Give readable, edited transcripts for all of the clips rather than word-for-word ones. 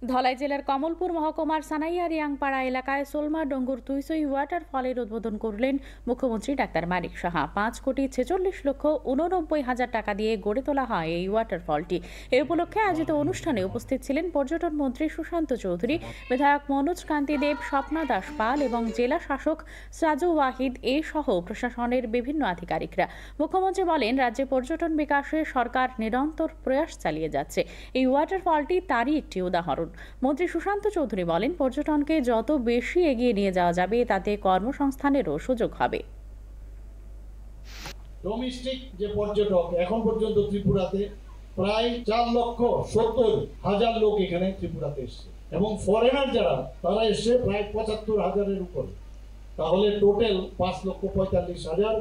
ধলাই জেলার কমলপুর মহকুমার সানাইয়া রিয়াংপাড়া এলাকায় সোলমা ডঙ্গুর তুইসই ওয়াটারফলের উদ্বোধন করলেন মুখ্যমন্ত্রী ডাক্তার মানিক সাহা। 5,46,89,000 টাকা দিয়ে গড়ে তোলা হয় এই ওয়াটারফলটি। এ উপলক্ষে আয়োজিত অনুষ্ঠানে উপস্থিত ছিলেন পর্যটন মন্ত্রী সুশান্ত চৌধুরী, বিধায়ক মনোজ কান্তি দেব, স্বপ্না দাস পাল এবং জেলা শাসক সাজু ওয়াহিদ সহ প্রশাসনের বিভিন্ন আধিকারিকরা। মুখ্যমন্ত্রী বলেন, রাজ্যে পর্যটন বিকাশে সরকার নিরন্তর প্রয়াস চালিয়ে যাচ্ছে। এই ওয়াটারফলটি তারই একটি উদাহরণ। মন্ত্রী সুশান্ত চৌধুরী বলেন, পর্যটনকে যত বেশি এগিয়ে নিয়ে যাওয়া যাবে তাতে কর্মসংস্থানেরও সুযোগ হবে। ডোমেস্টিক যে পর্যটক এখন পর্যন্ত ত্রিপুরাতে প্রায় 4,70,000 লোক এখানে ত্রিপুরাতে এসছে এবং ফরেনার যারা তারা এসছে প্রায় 75,000-এর উপরে। তাহলে টোটাল 5,45,000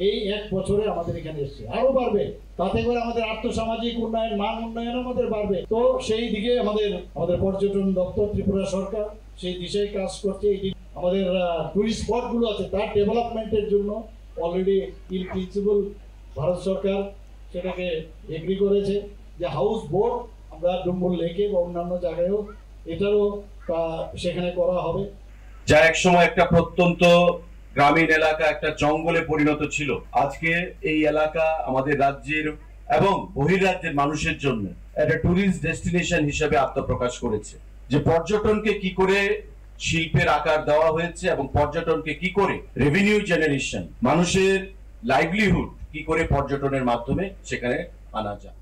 এই এক বছরে আমাদের এখানে এসছে। আরো বাড়বে, তাতে করে আমাদের আর্থসামাজিক উন্নয়ন, মান উন্নয়ন আমাদের বাড়বে। তো সেই দিকে আমাদের পর্যটন দপ্তর, ত্রিপুরা সরকার সেই দিশায় কাজ করছে। আমাদের টুরিস্ট স্পট গুলো আছে তার ডেভেলপমেন্টের জন্য অলরেডি ইন প্রিন্সিপাল ভারত সরকার সেটাকে এগ্রি করেছে যে হাউস বোট আমরা ডুম্বুর লেকে বা অন্যান্য জায়গায়ও এটারও সেখানে করা হবে। যা একসময় একটা প্রত্যন্ত গ্রামীণ এলাকা, একটা জঙ্গলে পরিণত ছিল, আজকে এই এলাকা আমাদের রাজ্যের এবং বহির্রাজ্যের মানুষের জন্য একটা ট্যুরিস্ট ডেস্টিনেশন হিসেবে আত্মপ্রকাশ করেছে। যে পর্যটনকে কি করে শিল্পের আকার দেওয়া হয়েছে এবং পর্যটনকে কি করে রেভিনিউ জেনারেশন, মানুষের লাইভলিহুড কি করে পর্যটনের মাধ্যমে সেখানে আনা যায়।